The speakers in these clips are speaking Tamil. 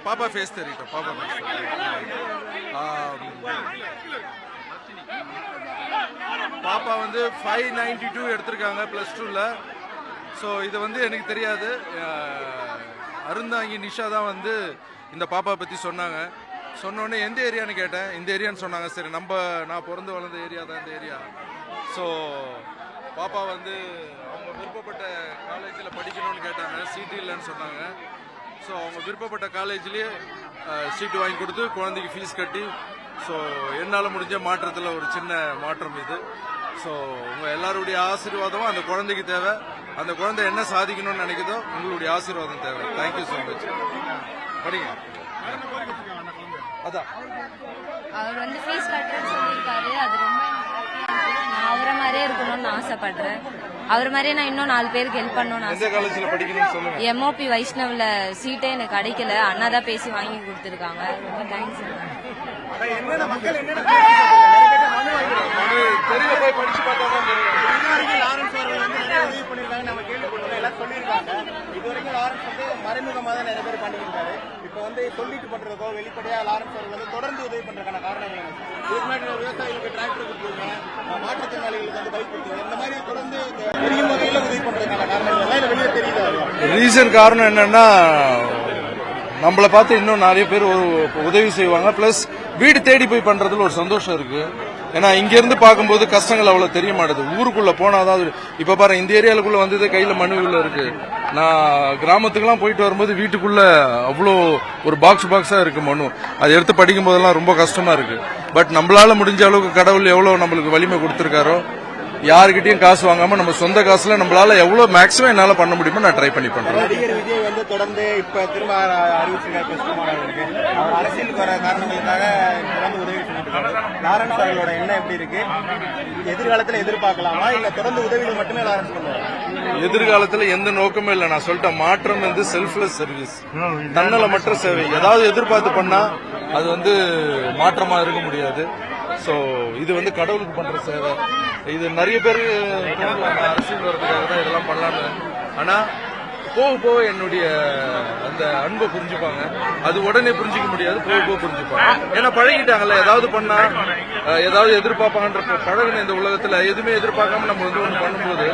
பாப்பா ஃபேஸ் தெரியட்டும். பாப்பா பாப்பா வந்து 592 எடுத்திருக்காங்க +2ல. ஸோ இது வந்து எனக்கு தெரியாது. அருந்தாங்கி நிஷா தான் வந்து இந்த பாப்பா பற்றி சொன்னாங்க. சொன்னோடனே எந்த ஏரியான்னு கேட்டேன். இந்த ஏரியான்னு சொன்னாங்க. சரி, நான் பிறந்து வளர்ந்த ஏரியா தான் இந்த ஏரியா. ஸோ பாப்பா வந்து அவங்க விருப்பப்பட்ட காலேஜில் படிக்கணும்னு கேட்டாங்க. சீட்டு இல்லைன்னு சொன்னாங்க. ஸோ அவங்க விருப்பப்பட்ட காலேஜ்லேயே சீட்டு வாங்கி கொடுத்து குழந்தைக்கு ஃபீஸ் கட்டி, ஸோ என்னால் முடிஞ்ச மாற்றத்தில் ஒரு சின்ன மாற்றம் இது. ஸோ உங்கள் எல்லாருடைய ஆசீர்வாதமும் அந்த குழந்தைக்கு தேவை. அந்த குழந்தை என்ன சாதிக்கணும்னு நினைக்குதோ உங்களுடைய ஆசீர்வாதம் தேவை. Thank you so much. படிங்க. அதான் அவர் வந்து ஃபீஸ் கட்டுறேன்னு சொல்லியிருக்காரு. அது ரொம்ப நான் அவரை மாதிரியே இருக்கணும்னு ஆசைப்படுறேன். அவர் மாதிரியே நான் இன்னும் 4 பேருக்கு ஹெல்ப் பண்ணணும்னு ஆசைப்படுறேன். MOP வைஷ்ணவ்ல சீட்டே எனக்கு கிடைக்கல. அண்ணா தான் பேசி வாங்கி கொடுத்துருக்காங்க. ரொம்ப தேங்க்ஸ். மறைமுகமாக தான் நிறைய பேர் பண்ணியிருக்காரு. இப்போ வந்து சொல்லிட்டு பண்றதோ வெளிப்படையா லாரன்ஸ் அவர்கள் வந்து தொடர்ந்து உதவி பண்றதுக்கான காரணம் என்ன? விவசாயிகளுக்கு டிராக்டர் கொடுத்துருங்க, மாற்றுத்திறனாளிகளுக்கு வந்து பைக் கொடுத்துருங்க, இந்த மாதிரி தொடர்ந்து பெரிய வகையில் உதவி பண்றதுக்கான காரணம் எல்லாம் வெளியே தெரியல. ரீசன் காரணம் என்னன்னா, நம்மளை பார்த்து இன்னும் நிறைய பேர் உதவி செய்வாங்க. பிளஸ் வீடு தேடி போய் பண்றதுல ஒரு சந்தோஷம் இருக்கு. ஏன்னா இங்க இருந்து பார்க்கும்போது கஷ்டங்கள் அவ்வளவு தெரிய மாட்டேது. ஊருக்குள்ள போனாதான் இப்ப பாரு, இந்த ஏரியாவுக்குள்ள வந்தது கையில மனுவில் இருக்கு. நான் கிராமத்துக்குலாம் போயிட்டு வரும்போது வீட்டுக்குள்ள அவ்வளோ ஒரு பாக்ஸா இருக்கு மனு. அதை எடுத்து படிக்கும் போதெல்லாம் ரொம்ப கஷ்டமா இருக்கு. பட் நம்மளால முடிஞ்ச அளவுக்கு கடவுள் எவ்வளவு நம்மளுக்கு வலிமை கொடுத்திருக்காரோ, யாருக்கிட்டையும் காசு வாங்காம நம்ம சொந்த காசுல நம்மளால எவ்வளவு மேக்ஸிமம் என்னால பண்ண முடியுமோ நான் ட்ரை பண்ணி பண்றேன். நடிகர் விஜய் வந்து தொடர்ந்து இப்ப திரும்ப அறிவிச்சிருக்காரு. அரசியலுக்கு வர காரணங்களுக்காக தொடர்ந்து உதவி செஞ்சிருக்காரு. லாரன்ஸ் அவர்களோட எண்ணம் எப்படி இருக்கு? எதிர்காலத்துல எதிர்பார்க்கலாமா, இல்ல தொடர்ந்து உதவிகள் மட்டுமே லாரன்ஸ் பண்ணுவாங்க? எதிர்காலத்துல எந்த நோக்கமும் இல்லை. நான் சொல்லிட்டேன், மாற்றம் வந்து செல்ஃப்லெஸ் சர்வீஸ், தன்னலமற்ற சேவை. ஏதாவது எதிர்பார்த்து பண்ணா அது வந்து மாற்றமா இருக்க முடியாது. ஸோ இது வந்து கடவுளுக்கு பண்ற சேவை. இது நிறைய பேர் அரசியல் வரதுக்காக தான் இதெல்லாம் பண்ணலான்னு. ஆனா போக என்னுடைய அந்த அன்பை புரிஞ்சுப்பாங்க. அது உடனே புரிஞ்சிக்க முடியாது, போக புரிஞ்சுப்பாங்க. ஏன்னா பழகிட்டாங்கல்ல, ஏதாவது பண்ணா ஏதாவது எதிர்பார்ப்பாங்கன்ற பழகின இந்த உலகத்துல எதுவுமே எதிர்பார்க்காம நம்ம வந்து ஒன்று பண்ணும்போது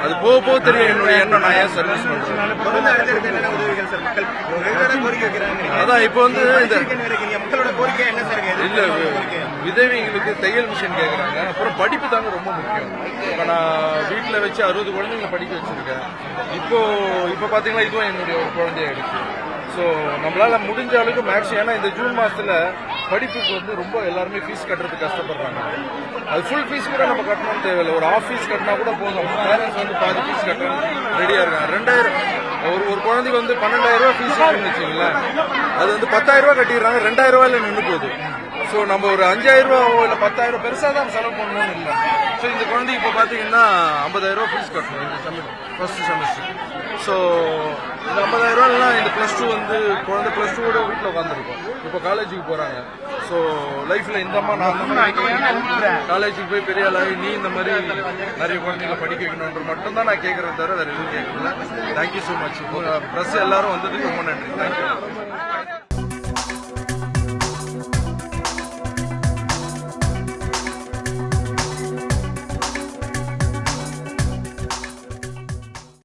அது போக தெரியும் என்னுடைய எண்ணம். நான் ஏன் சர்வீஸ் பண்றேன். அதான் இப்போ வந்து இல்ல, விதவைங்களுக்கு தையல் மிஷின் கேட்கறாங்க. அப்புறம் படிப்பு தாங்க ரொம்ப முக்கியம். இப்ப நான் வீட்டுல வச்சு 60 குழந்தைங்களை படிக்க வச்சிருக்கேன். இப்போ பாத்தீங்கன்னா இதுவும் என்னுடைய ஒரு குழந்தைய எடுத்து. ஸோ நம்மளால முடிஞ்ச அளவுக்கு மேக்ஸிமம், ஏன்னா இந்த ஜூன் மாசத்துல படிப்புக்கு வந்து ரொம்ப எல்லாருமே ஃபீஸ் கட்டுறதுக்கு கஷ்டப்படுறாங்க. அது ஃபுல் ஃபீஸ் கூட நம்ம கட்டணும்னு தேவையில்லை. ஒரு ½ ஃபீஸ் கட்டினா கூட போதும். பேரண்ட்ஸ் வந்து பாதி ஃபீஸ் கட்டணும் ரெடியா இருக்காங்க. 2000 ஒரு குழந்தைக்கு வந்து 12,000 ரூபாய் ஃபீஸ் வச்சுங்களேன். அது வந்து 10,000 ரூபாய் கட்டிடுறாங்க. 2,000 ரூபாயில நின்று போகுது. ஸோ நம்ம ஒரு 5,000 ரூபாய் இல்ல 10,000 பெருசா தான் செலவு பண்ணணும்னு இல்லை. ஸோ இந்த குழந்தைக்கு இப்போ பாத்தீங்கன்னா 50,000 ரூபாய் ஃபீஸ் கட்டணும் இந்த ஃபர்ஸ்ட் செமஸ்டர். ஸோ இந்த 50,000 ரூபாய்லாம் இந்த +2 வந்து குழந்தை +2 வீட்டில் உட்காந்துருக்கோம். இப்போ காலேஜுக்கு போறாங்க. ஸோ லைஃப்ல இந்த அம்மா நான் காலேஜுக்கு போய் பெரிய ஆளாகி நீ இந்த மாதிரி நிறைய குழந்தைங்களை படிக்க வைக்கணுன்ற மட்டும் தான் நான் கேட்கறேன், தவிர வேற எதுவும் கேட்கல. Thank you so much. ப்ரெஸ் எல்லாரும் வந்ததுக்கு ரொம்ப நன்றி. தேங்க்யூ.